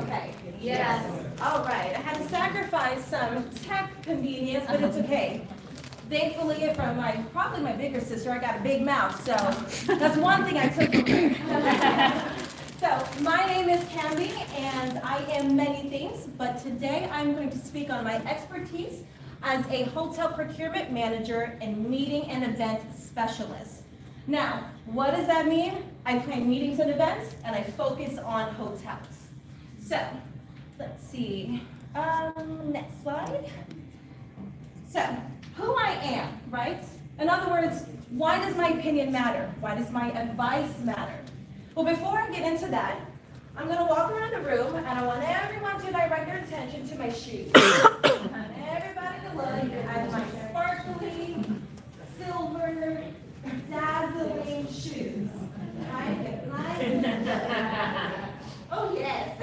okay? Yes. All right, I had to sacrifice some tech convenience, but it's okay. Thankfully, from probably my bigger sister, I got a big mouth, so that's one thing I took from her. So, my name is Candy, and I am many things, but today I'm going to speak on my expertise as a hotel procurement manager and meeting and event specialist. Now, what does that mean? I plan meetings and events, and I focus on hotels. So, let's see, next slide. So, who I am, right? In other words, why does my opinion matter? Why does my advice matter? Well, before I get into that, I'm going to walk around the room, and I want everyone to direct their attention to my shoes. I want everybody to look at my sparkly, silver, dazzling shoes. Right? Nice. Oh, yes.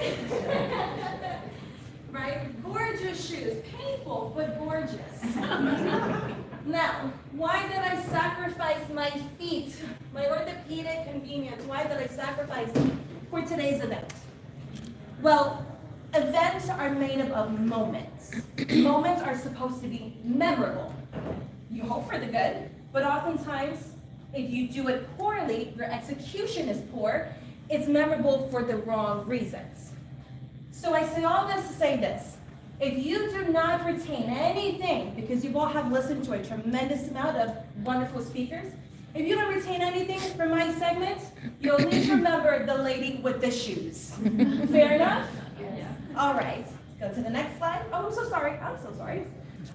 Right? Gorgeous shoes. Painful, but gorgeous. Now, why did I sacrifice my feet, my orthopedic convenience? Why did I sacrifice for today's event? Well, events are made up of moments. Moments are supposed to be memorable. You hope for the good, but oftentimes, if you do it poorly, your execution is poor, it's memorable for the wrong reasons. So I say all this to say this. If you do not retain anything, because you all have listened to a tremendous amount of wonderful speakers, if you don't retain anything from my segment, you'll at least remember the lady with the shoes. Fair enough? Yes. All right, let's go to the next slide. Oh, I'm so sorry.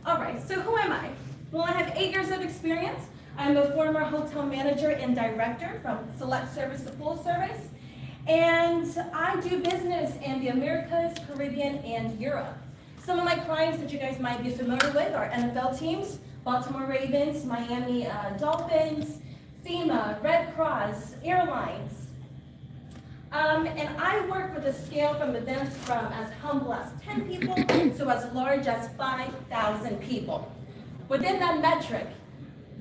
All right, so who am I? Well, I have 8 years of experience. I'm a former hotel manager and director from select service to full service. And I do business in the Americas, Caribbean, and Europe. Some of my clients that you guys might be familiar with are NFL teams, Baltimore Ravens, Miami Dolphins, FEMA, Red Cross, airlines. And I work with a scale from events from as humble as 10 people to as large as 5,000 people. Within that metric,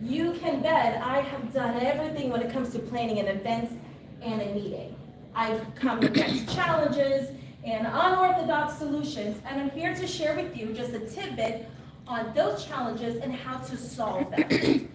you can bet I have done everything when it comes to planning an event and a meeting. I've come against challenges and unorthodox solutions, and I'm here to share with you just a tidbit on those challenges and how to solve them.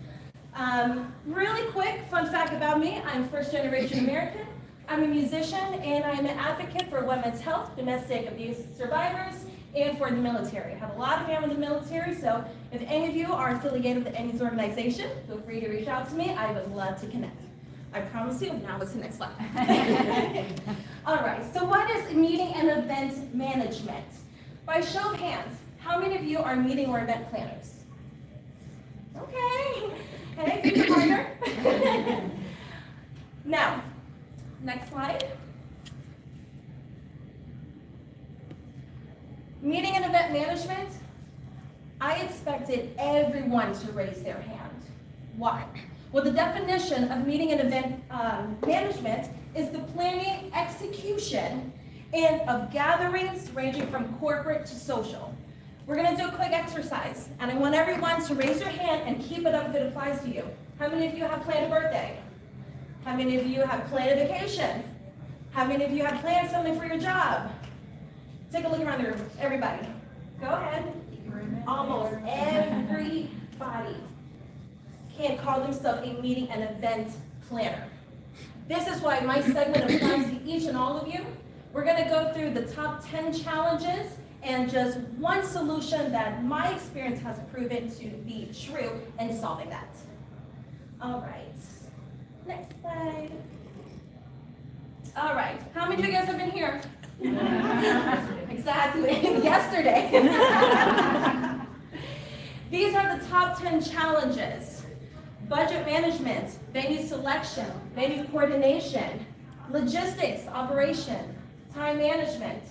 Really quick, fun fact about me, I'm first-generation American. I'm a musician, and I'm an advocate for women's health, domestic abuse survivors, and for the military. I have a lot of family in the military, so if any of you are affiliated with any organization, feel free to reach out to me. I would love to connect. I promise you, now what's the next slide? All right, so what is meeting and event management? By show of hands, how many of you are meeting or event planners? Okay, hey, be the partner. Now, next slide. Meeting and event management, I expected everyone to raise their hand. Why? Well, the definition of meeting and event management is the planning, execution, and of gatherings ranging from corporate to social. We're going to do a quick exercise, and I want everyone to raise your hand and keep it up if it applies to you. How many of you have planned a birthday? How many of you have planned a vacation? How many of you have planned something for your job? Take a look around the room, everybody. Go ahead. Almost everybody can call themselves a meeting and event planner. This is why my segment applies to each and all of you. We're going to go through the top 10 challenges and just one solution that my experience has proven to be true in solving that. All right, next slide. All right, how many of you guys have been here? Exactly, yesterday. These are the top 10 challenges. Budget management, venue selection, venue coordination, logistics, operation, time management.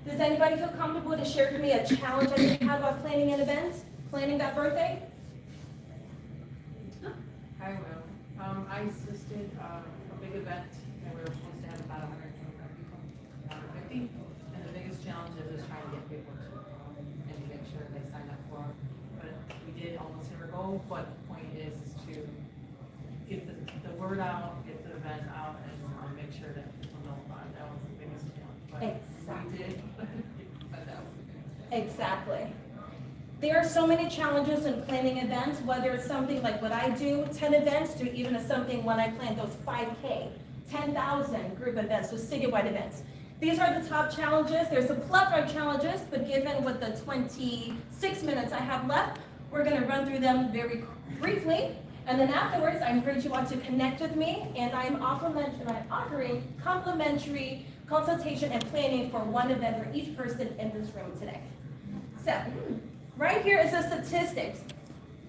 Does anybody feel comfortable to share with me a challenge that you have about planning an event, planning that birthday? I will. I assisted a big event, and we were supposed to have about 125 people, 150. And the biggest challenge is just trying to get people to and to make sure they sign up for it. But we did almost hit our goal. But the point is to get the word out, get the event out, and make sure that people know about it. That was the biggest challenge. But Exactly. we did Exactly. There are so many challenges in planning events, whether it's something like what I do, 10 events, to even something when I plan those 5K, 10,000 group events, those citywide events. These are the top challenges. There's a plethora of challenges, but given with the 26 minutes I have left, we're gonna run through them very briefly. And then afterwards, I encourage you all to connect with me, and I'm offering complimentary consultation and planning for one event for each person in this room today. So, right here is the statistics.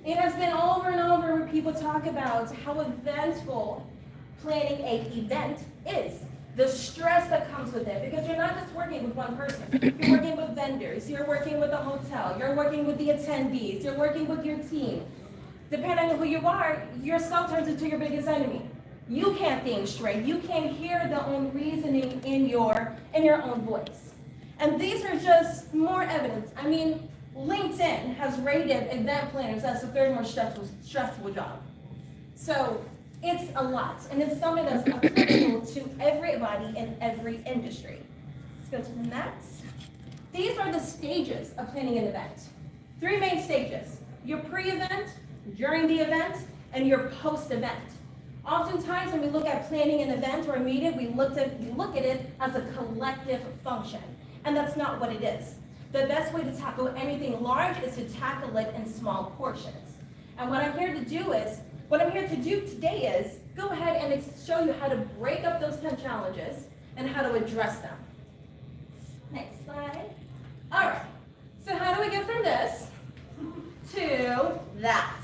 It has been over and over where people talk about how eventful planning an event is. The stress that comes with it, because you're not just working with one person. You're working with vendors, you're working with the hotel, you're working with the attendees, you're working with your team. Depending on who you are, yourself turns into your biggest enemy. You can't think straight. You can't hear the own reasoning in your own voice. And these are just more evidence. I mean, LinkedIn has rated event planners as the third most stressful job. So it's a lot, and it's something that's applicable to everybody in every industry. Let's go to the next. These are the stages of planning an event. 3 main stages: your pre-event, during the event, and your post-event. Oftentimes when we look at planning an event or a meeting, we look at it as a collective function, and that's not what it is. The best way to tackle anything large is to tackle it in small portions. And what I'm here to do today is go ahead and show you how to break up those 10 challenges and how to address them. Next slide. All right, so how do we get from this to that?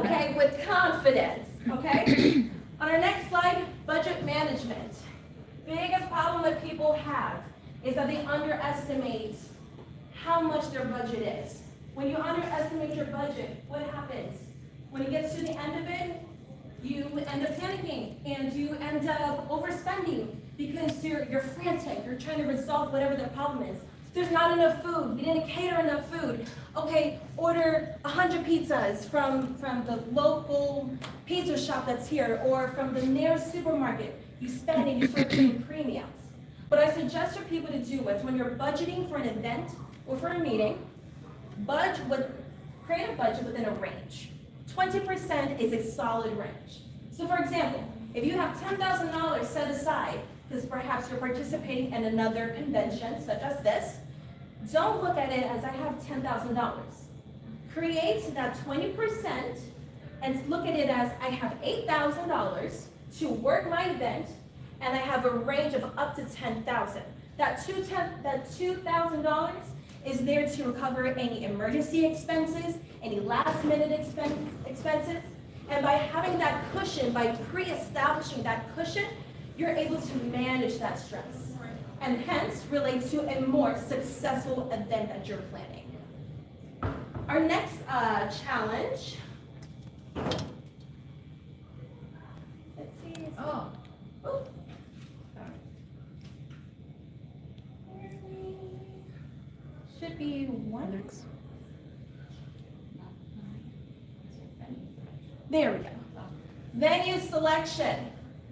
Okay, with confidence, okay? On our next slide, budget management. Biggest problem that people have is that they underestimate how much their budget is. When you underestimate your budget, what happens? When it gets to the end of it, you end up panicking and you end up overspending because you're frantic, you're trying to resolve whatever the problem is. There's not enough food, we didn't cater enough food. Okay, order 100 pizzas from the local pizza shop that's here or from the nearest supermarket. You spend and you start paying premiums. What I suggest for people to do is when you're budgeting for an event or for a meeting, create a budget within a range. 20% is a solid range. So for example, if you have $10,000 set aside, because perhaps you're participating in another convention such as this, don't look at it as I have $10,000. Create that 20% and look at it as I have $8,000 to work my event, and I have a range of up to $10,000. That $2,000 is there to recover any emergency expenses, any last-minute expenses, and by having that cushion, by pre-establishing that cushion, you're able to manage that stress, and hence relate to a more successful event that you're planning. Our next challenge. Let's see. Oh. Should be one. Next. There we go. Venue selection.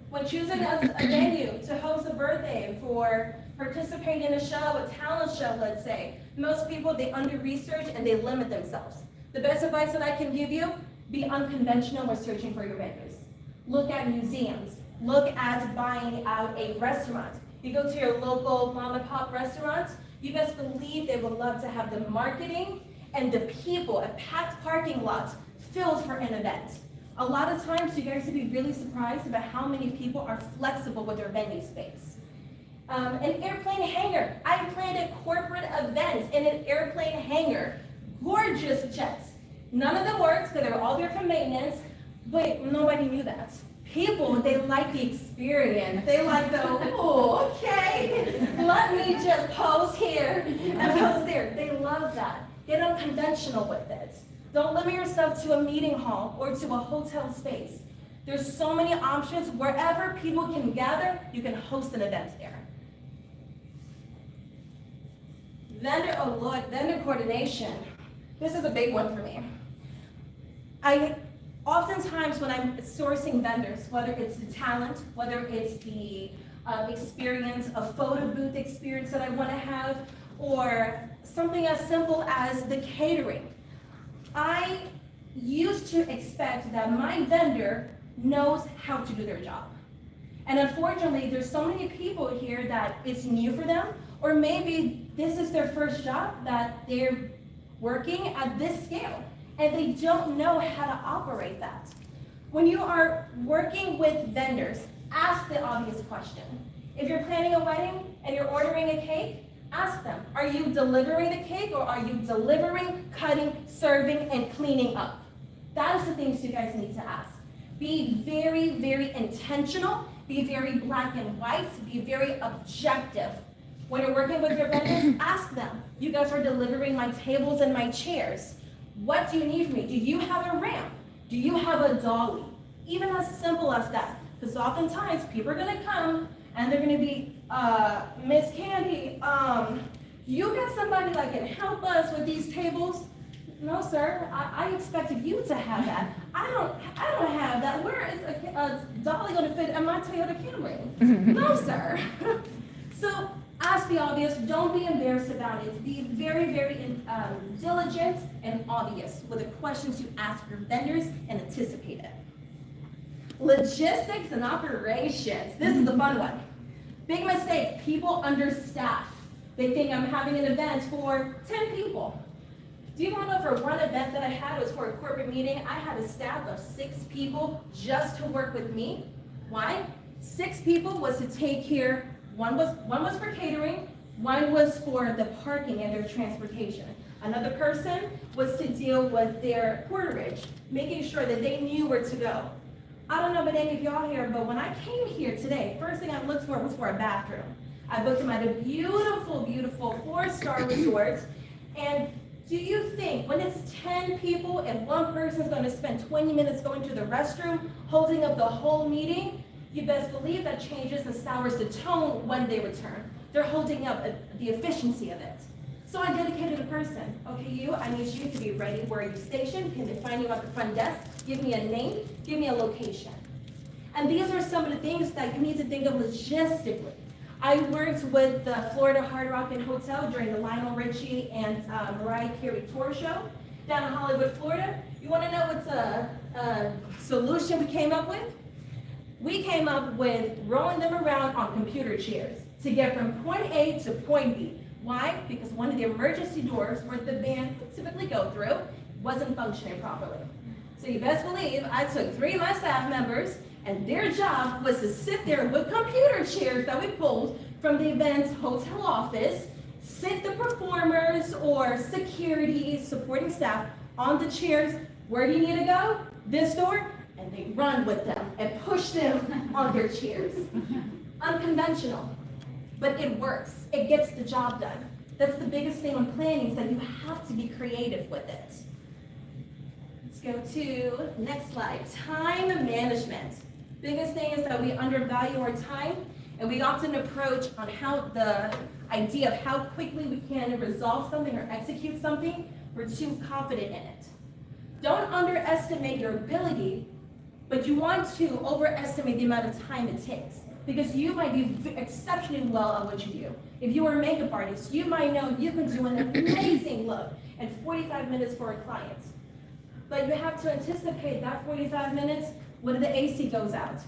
When choosing a venue to host a birthday, for participating in a show, a talent show, let's say, most people, they under-research and they limit themselves. The best advice that I can give you, be unconventional when searching for your venues. Look at museums. Look at buying out a restaurant. You go to your local mom and pop restaurants, you best believe they would love to have the marketing and the people, a packed parking lot filled for an event. A lot of times you guys will be really surprised about how many people are flexible with their venue space. An airplane hangar. I planned a corporate event in an airplane hangar. Gorgeous jets. None of them worked because they were all there for maintenance, but nobody knew that. People, they like the experience. They like the, oh, okay, let me just pose here and pose there. They love that. Get unconventional with it. Don't limit yourself to a meeting hall or to a hotel space. There's so many options. Wherever people can gather, you can host an event there. Vendor coordination. This is a big one for me. Oftentimes when I'm sourcing vendors, whether it's the talent, whether it's the experience, a photo booth experience that I want to have, or something as simple as the catering. I used to expect that my vendor knows how to do their job. And unfortunately, there's so many people here that it's new for them, or maybe this is their first job that they're working at this scale, and they don't know how to operate that. When you are working with vendors, ask the obvious question. If you're planning a wedding and you're ordering a cake, ask them, are you delivering the cake, or are you delivering, cutting, serving, and cleaning up? That is the things you guys need to ask. Be very, very intentional. Be very black and white. Be very objective. When you're working with your vendors, ask them, you guys are delivering my tables and my chairs. What do you need from me? Do you have a ramp? Do you have a dolly? Even as simple as that. Because oftentimes people are gonna come and they're gonna be, Miss Candy, you got somebody that can help us with these tables? No, sir, I expected you to have that. I don't have that. Where is a dolly gonna fit in my Toyota Camry? No, sir. So ask the obvious, don't be embarrassed about it. Be very, very diligent and obvious with the questions you ask your vendors and anticipate it. Logistics and operations. This is the fun one. Big mistake, people understaff. They think I'm having an event for 10 people. Do you want to know for one event that I had, it was for a corporate meeting, I had a staff of 6 people just to work with me. Why? 6 people was to take care, one was for catering, one was for the parking and their transportation. Another person was to deal with their porterage, making sure that they knew where to go. I don't know about any of y'all here, but when I came here today, first thing I looked for was for a bathroom. I booked them at a beautiful, beautiful 4-star resort. And do you think when it's 10 people and one person's going to spend 20 minutes going to the restroom, holding up the whole meeting, you best believe that changes and sours the tone when they return. They're holding up the efficiency of it. So I dedicated a person. Okay, I need you to be ready. Where are you stationed? Can they find you at the front desk? Give me a name. Give me a location. And these are some of the things that you need to think of logistically. I worked with the Florida Hard Rock and Hotel during the Lionel Richie and Mariah Carey tour show down in Hollywood, Florida. You want to know what's a solution we came up with? We came up with rolling them around on computer chairs to get from point A to point B. Why? Because one of the emergency doors where the band would typically go through wasn't functioning properly. So you best believe I took 3 of my staff members, and their job was to sit there with computer chairs that we pulled from the event's hotel office, sit the performers or security, supporting staff on the chairs. Where do you need to go? This door. And they run with them and push them on their chairs. Unconventional, but it works. It gets the job done. That's the biggest thing on planning, is that you have to be creative with it. Let's go to next slide. Time management. Biggest thing is that we undervalue our time, and we often approach on how the idea of how quickly we can resolve something or execute something. We're too confident in it. Don't underestimate your ability, but you want to overestimate the amount of time it takes, because you might be exceptionally well at what you do. If you are a makeup artist, you might know you can do an amazing look in 45 minutes for a client. But you have to anticipate that 45 minutes. What if the AC goes out?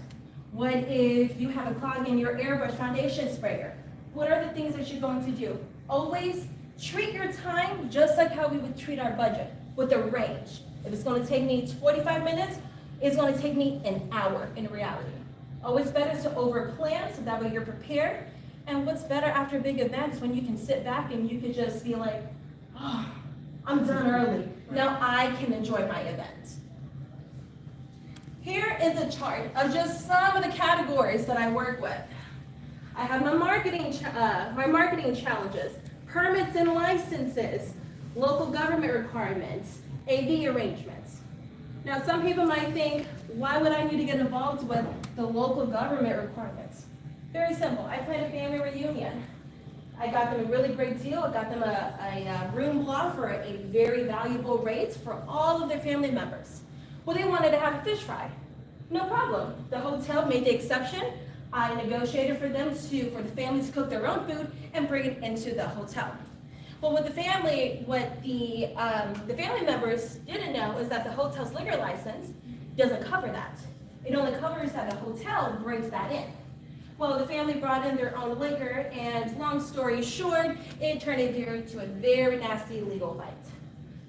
What if you have a clog in your airbrush foundation sprayer? What are the things that you're going to do? Always treat your time just like how we would treat our budget, with a range. If it's going to take me 45 minutes, it's going to take me an hour in reality. Always better to over-plan, so that way you're prepared. And what's better after big events, when you can sit back and you can just be like, oh, I'm done early. Now I can enjoy my event. Here is a chart of just some of the categories that I work with. I have my marketing challenges, permits and licenses, local government requirements, AV arrangements. Now, some people might think, why would I need to get involved with the local government requirements? Very simple. I planned a family reunion. I got them a really great deal. I got them a room block for a very valuable rate for all of their family members. Well, they wanted to have a fish fry. No problem. The hotel made the exception. I negotiated for the families to cook their own food and bring it into the hotel. Well, what the family members didn't know is that the hotel's liquor license doesn't cover that. It only covers that the hotel brings that in. Well, the family brought in their own liquor, and long story short, it turned into a very nasty legal fight.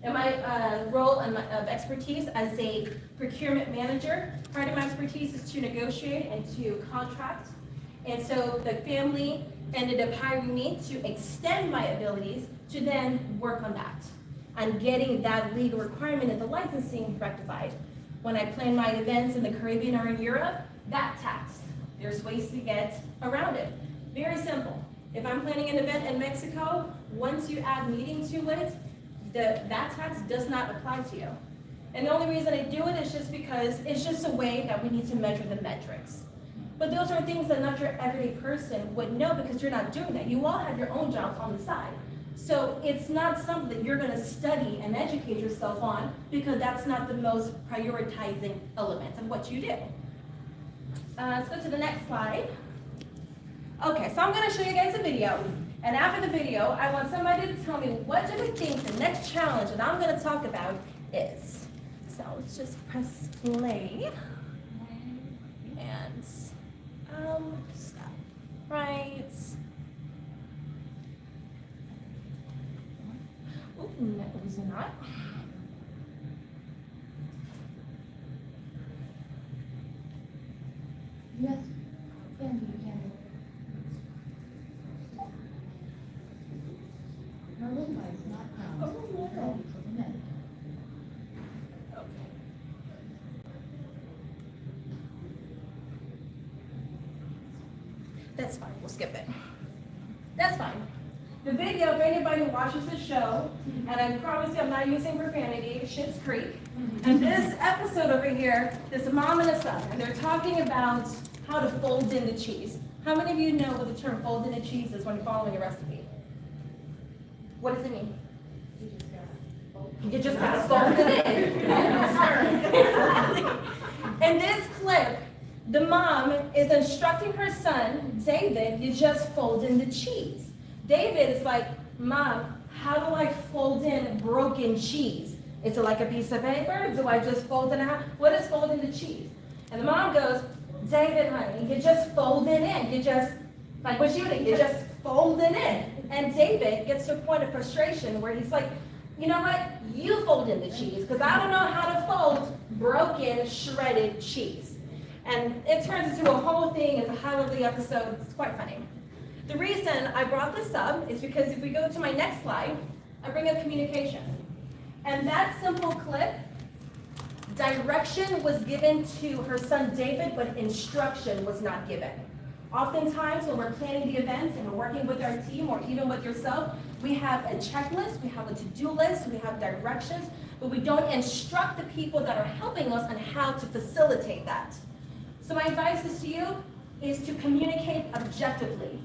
In my role of expertise as a procurement manager, part of my expertise is to negotiate and to contract. And so the family ended up hiring me to extend my abilities to then work on that, on getting that legal requirement of the licensing rectified. When I plan my events in the Caribbean or in Europe, that tax, there's ways to get around it. Very simple. If I'm planning an event in Mexico, once you add meeting to it, that tax does not apply to you. And the only reason I do it is just because it's just a way that we need to measure the metrics. But those are things that not your everyday person would know because you're not doing that. You all have your own jobs on the side. So it's not something that you're gonna study and educate yourself on because that's not the most prioritizing element of what you do. Let's go to the next slide. Okay, so I'm gonna show you guys a video. And after the video, I want somebody to tell me what do they think the next challenge that I'm gonna talk about is. So let's just press play. And stop. Right. Oh, no, it was not. Yes, Candy, Candy. Her room is not down. Oh, no. Ready for the minute. Okay. That's fine, we'll skip it. That's fine. The video, if anybody watches the show, and I promise you I'm not using profanity, Schitt's Creek. And this episode over here, this mom and a son, and they're talking about how to fold in the cheese. How many of you know what the term fold in the cheese is when following a recipe? What does it mean? You just got to fold it in. In this clip, the mom is instructing her son, David, you just fold in the cheese. David is like, Mom, how do I fold in broken cheese? Is it like a piece of paper? Do I just fold it in half? What is folding the cheese? And the mom goes, David, honey, you just fold it in. You just, like what you do, you just fold it in. And David gets to a point of frustration where he's like, you know what? You fold in the cheese because I don't know how to fold broken, shredded cheese. And it turns into a whole thing. It's a highlight episode. It's quite funny. The reason I brought this up is because if we go to my next slide, I bring up communication. And that simple clip, direction was given to her son David, but instruction was not given. Oftentimes when we're planning the events and we're working with our team or even with yourself, we have a checklist, we have a to-do list, we have directions, but we don't instruct the people that are helping us on how to facilitate that. So my advice is to you is to communicate objectively.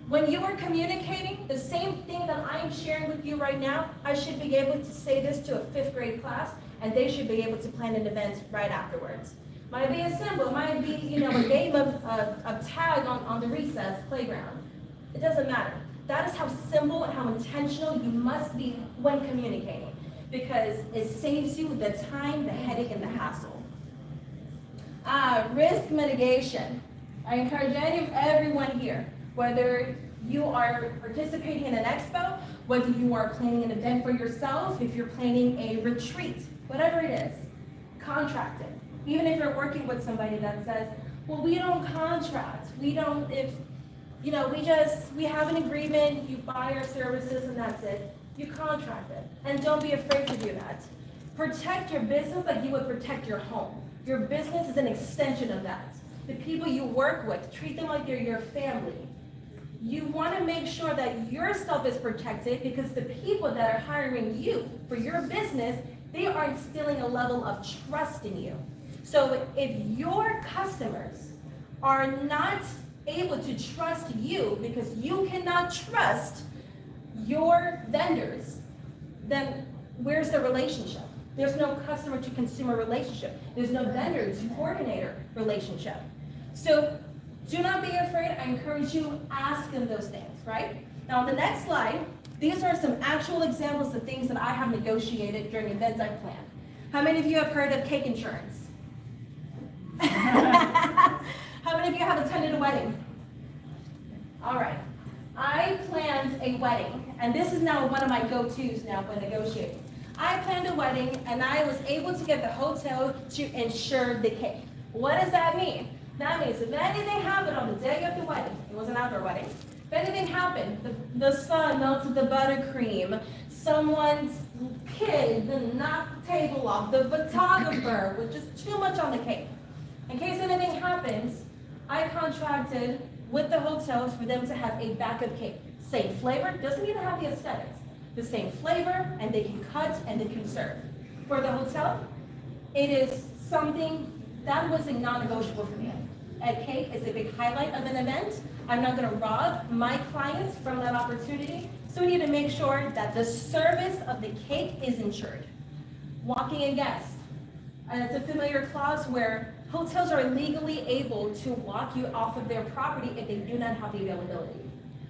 When you are communicating, the same thing that I am sharing with you right now, I should be able to say this to a 5th grade class, and they should be able to plan an event right afterwards. Might be a symbol, might be, a game of tag on the recess playground. It doesn't matter. That is how simple and how intentional you must be when communicating, because it saves you the time, the headache, and the hassle. Risk mitigation. I encourage everyone here, whether you are participating in an expo, whether you are planning an event for yourself, if you're planning a retreat, whatever it is, contract it. Even if you're working with somebody that says, well, we don't contract, we don't, we have an agreement, you buy our services and that's it, you contract it. And don't be afraid to do that. Protect your business like you would protect your home. Your business is an extension of that. The people you work with, treat them like they're your family. You want to make sure that yourself is protected because the people that are hiring you for your business, they are instilling a level of trust in you. So if your customers are not able to trust you because you cannot trust your vendors, then where's the relationship? There's no customer to consumer relationship. There's no vendor to coordinator relationship. So do not be afraid. I encourage you, ask them those things, right? Now on the next slide, These are some actual examples of things that I have negotiated during events I've planned. How many of you have heard of cake insurance? How many of you have attended a wedding? All right. I planned a wedding, and this is now one of my go-tos now when negotiating. I planned a wedding, and I was able to get the hotel to insure the cake. What does that mean? That means if anything happened on the day of the wedding, it was an outdoor wedding, if anything happened, the sun melted the buttercream, someone's kid knocked the table off, the photographer was just too much on the cake. In case anything happens, I contracted with the hotels for them to have a backup cake. Same flavor, doesn't even have the aesthetics. The same flavor, and they can cut and they can serve. For the hotel, it is something that was a non-negotiable for me. A cake is a big highlight of an event. I'm not gonna rob my clients from that opportunity, so we need to make sure that the service of the cake is insured. Walking in guests, and it's a familiar clause where hotels are legally able to walk you off of their property if they do not have the availability.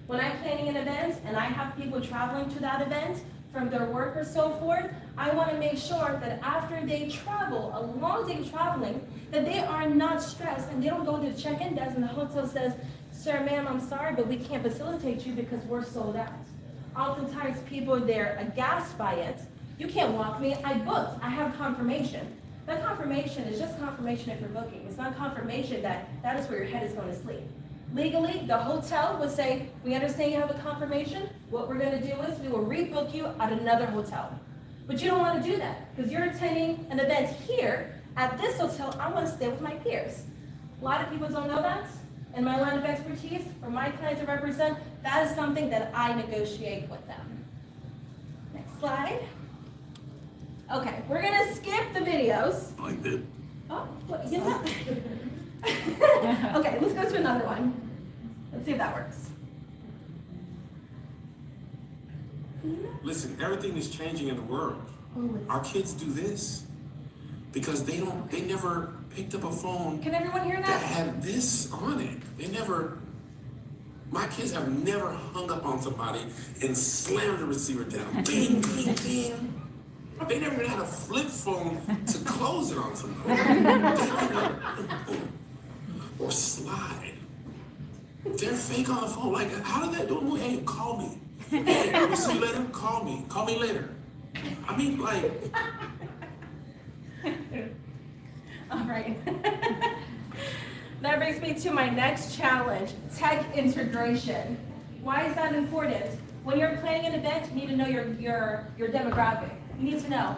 When I'm planning an event and I have people traveling to that event from their work or so forth, I want to make sure that after they travel, a long day traveling, that they are not stressed and they don't go to the check-in desk and the hotel says, "Sir, ma'am, I'm sorry, but we can't facilitate you because we're sold out." Oftentimes people, they're aghast by it. "You can't walk me, I booked, I have confirmation." That confirmation is just confirmation if you're booking. It's not confirmation that that is where your head is going to sleep. Legally, the hotel would say, "We understand you have a confirmation. What we're going to do is we will rebook you at another hotel." But you don't want to do that because you're attending an event here at this hotel. I want to stay with my peers. A lot of people don't know that. In my line of expertise, for my clients to represent, that is something that I negotiate with them. Next slide. Okay, we're going to skip the videos. Like that. Oh, what, you know? Okay, let's go to another one. Let's see if that works. Listen, everything is changing in the world. Oh, Our kids do this because they never picked up a phone can everyone hear that that? had this on it. My kids have never hung up on somebody and slammed the receiver down. Bing, bing, bing. They never even had a flip phone to close it on somebody. Or slide. They're fake on the phone. Like, how did that do? Hey, call me. Hey, we'll see you later. Call me. Call me later. I mean, like. All right. That brings me to my next challenge, tech integration. Why is that important? When you're planning an event, you need to know your demographic. You need to know,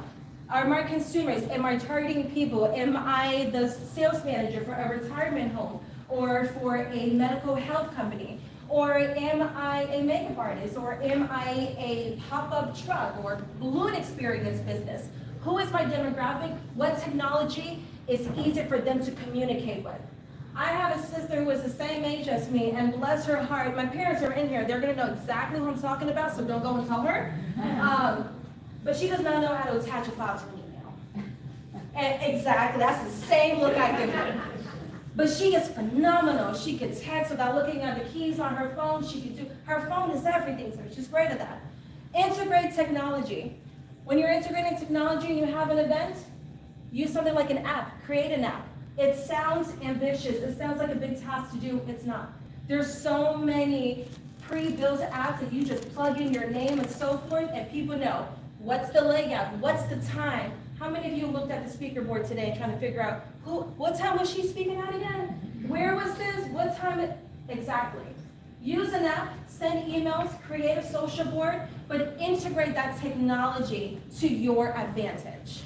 are my consumers, am I targeting people? Am I the sales manager for a retirement home or for a medical health company? Or am I a makeup artist? Or am I a pop-up truck or balloon experience business? Who is my demographic? What technology is easy for them to communicate with? I have a sister who is the same age as me, and bless her heart, my parents are in here. They're gonna know exactly who I'm talking about, so don't go and tell her. But she does not know how to attach a file to an email. And exactly, that's the same look I give her. But she is phenomenal. She can text without looking at the keys on her phone. Her phone is everything, so she's great at that. Integrate technology. When you're integrating technology and you have an event, use something like an app, create an app. It sounds ambitious, it sounds like a big task to do, it's not. There's so many pre-built apps that you just plug in your name and so forth, and people know what's the layout, what's the time. How many of you looked at the speaker board today trying to figure out what time was she speaking at again? Where was this? What time? Exactly. Use an app, send emails, create a social board, but integrate that technology to your advantage.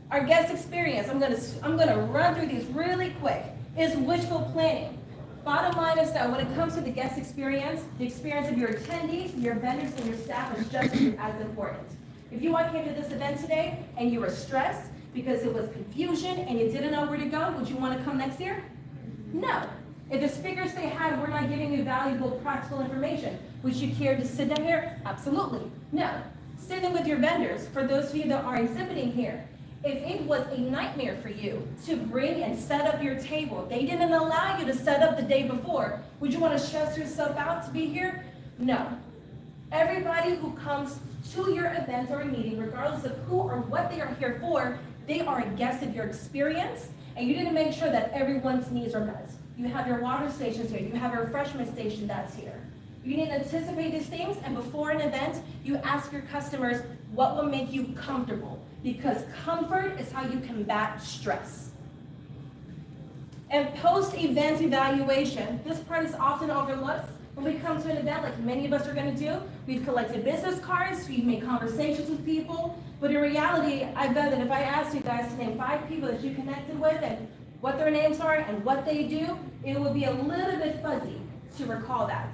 Our guest experience, I'm gonna run through these really quick, is wishful planning. Bottom line is that when it comes to the guest experience, the experience of your attendees, your vendors, and your staff is just as important. If you came to this event today and you were stressed because it was confusion and you didn't know where to go, would you want to come next year? No. If the speakers they had were not giving you valuable practical information, would you care to sit down here? Absolutely. No. Sitting with your vendors, for those of you that are exhibiting here, if it was a nightmare for you to bring and set up your table, they didn't allow you to set up the day before, would you want to stress yourself out to be here? No. Everybody who comes to your event or meeting, regardless of who or what they are here for, they are a guest of your experience, and you need to make sure that everyone's needs are met. You have your water stations here, you have a refreshment station that's here. You need to anticipate these things, and before an event, you ask your customers what will make you comfortable, because comfort is how you combat stress. And post-event evaluation, this part is often overlooked. When we come to an event, like many of us are gonna do, we've collected business cards, we've made conversations with people, but in reality, I bet that if I asked you guys to name 5 people that you connected with and what their names are and what they do, it would be a little bit fuzzy to recall that.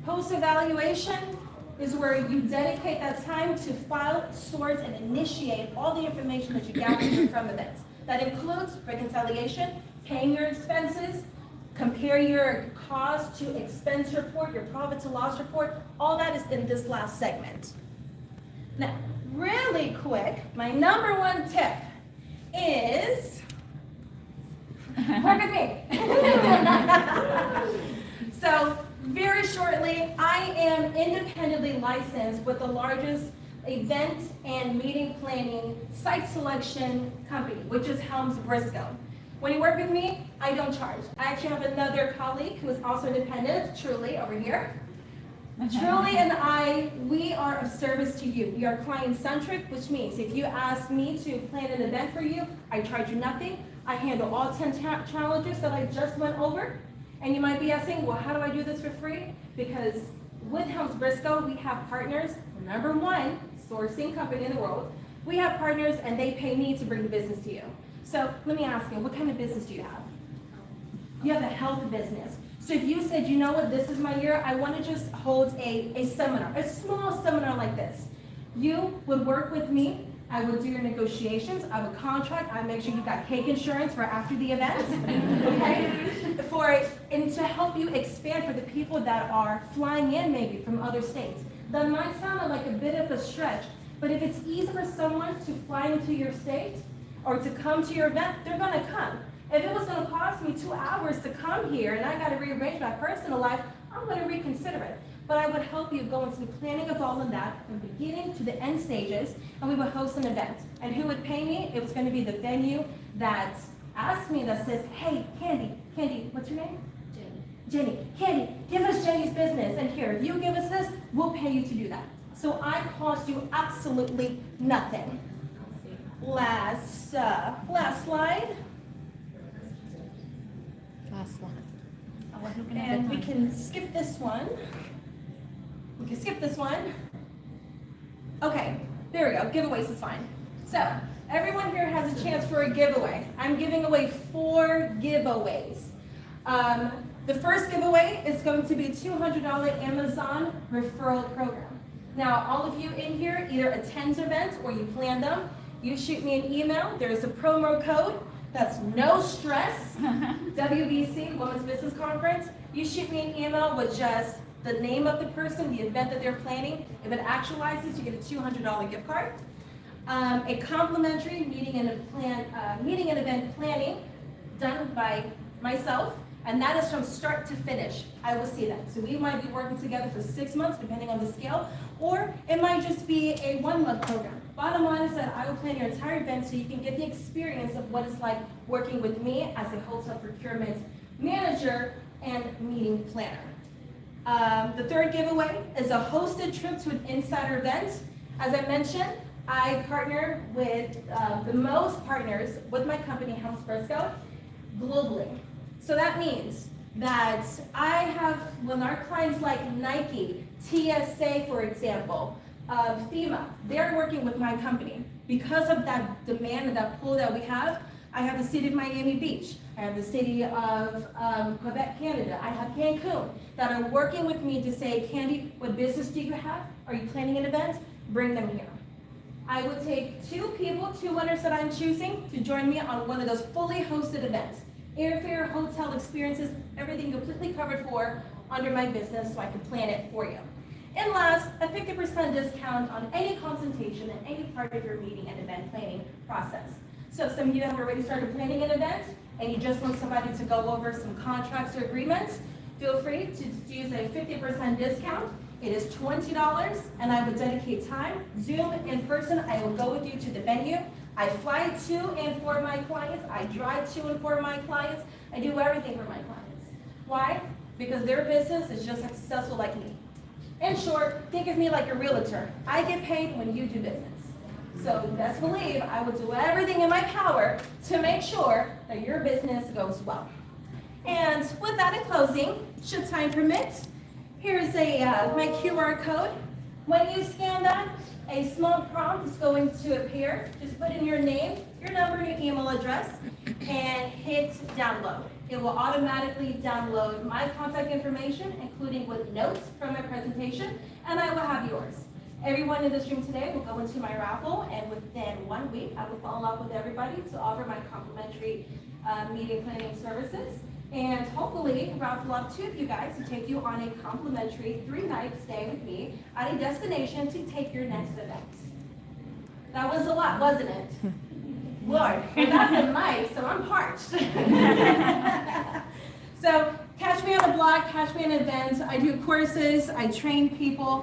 Post-evaluation is where you dedicate that time to file, sort, and initiate all the information that you gather from events. That includes reconciliation, paying your expenses, compare your cost to expense report, your profit to loss report. All that is in this last segment. Now, really quick, my number 1 tip is work with me. So, very shortly, I am independently licensed with the largest event and meeting planning site selection company, which is Helms Briscoe. When you work with me, I don't charge. I actually have another colleague who is also independent, Truly, over here. Truly and I, we are of service to you. We are client-centric, which means if you ask me to plan an event for you, I charge you nothing. I handle all 10 challenges that I just went over. And you might be asking, well, how do I do this for free? Because with Helms Briscoe, we have partners, number 1 sourcing company in the world. We have partners and they pay me to bring the business to you. So let me ask you, what kind of business do you have? You have a health business. So if you said, you know what, this is my year, I want to just hold a seminar, a small seminar like this. You would work with me. I would do your negotiations. I would contract. I make sure you got cake insurance for after the event, okay? And to help you expand for the people that are flying in maybe from other states. That might sound like a bit of a stretch, but if it's easy for someone to fly into your state or to come to your event, they're gonna come. If it was gonna cost me 2 hours to come here and I gotta rearrange my personal life, I'm gonna reconsider it. But I would help you go into the planning of all of that from beginning to the end stages, and we would host an event. And who would pay me? It was gonna be the venue that asked me, that says, hey, Candy, what's your name? Jenny, Candy, give us Jenny's business, and here, if you give us this, we'll pay you to do that. So I cost you absolutely nothing. Last slide. Last slide. And we can skip this one. Okay, there we go, giveaways is fine. So, everyone here has a chance for a giveaway. I'm giving away 4 giveaways. The first giveaway is going to be a $200 Amazon referral program. Now, all of you in here either attend events or you plan them. You shoot me an email. There's a promo code. That's no stress. WBC, Women's Business Conference. You shoot me an email with just the name of the person, the event that they're planning. If it actualizes, you get a $200 gift card. A complimentary meeting and event planning done by myself, and that is from start to finish. I will see that. So we might be working together for 6 months, depending on the scale, or it might just be a 1-month program. Bottom line is that I will plan your entire event so you can get the experience of what it's like working with me as a hotel procurement manager and meeting planner. The third giveaway is a hosted trip to an insider event. As I mentioned, I partner with the most partners with my company, Helms Briscoe, globally. So that means that I have, when our clients like Nike, TSA, for example, FEMA, they're working with my company. Because of that demand and that pull that we have, I have the city of Miami Beach, I have the city of Quebec, Canada, I have Cancun, that are working with me to say, Candy, what business do you have? Are you planning an event? Bring them here. I would take 2 people, 2 winners that I'm choosing, to join me on one of those fully hosted events. Airfare, hotel experiences, everything completely covered for under my business so I can plan it for you. And last, a 50% discount on any consultation in any part of your meeting and event planning process. So some of you have already started planning an event and you just want somebody to go over some contracts or agreements, feel free to use a 50% discount. It is $20, and I would dedicate time, Zoom, in person. I will go with you to the venue. I fly to and for my clients. I drive to and for my clients. I do everything for my clients. Why? Because their business is just as successful like me. In short, think of me like a realtor. I get paid when you do business. So best believe I will do everything in my power to make sure that your business goes well. And with that in closing, should time permit, here's my QR code. When you scan that, a small prompt is going to appear. Just put in your name, your number, and your email address, and hit download. It will automatically download my contact information, including with notes from my presentation, and I will have yours. Everyone in this room today will go into my raffle, and within 1 week, I will follow up with everybody to offer my complimentary meeting planning services. And hopefully raffle up 2 of you guys to take you on a complimentary 3-night stay with me at a destination to take your next event. That was a lot, wasn't it? Lord, without the mic, so I'm parched. So catch me on the block, catch me on events. I do courses, I train people.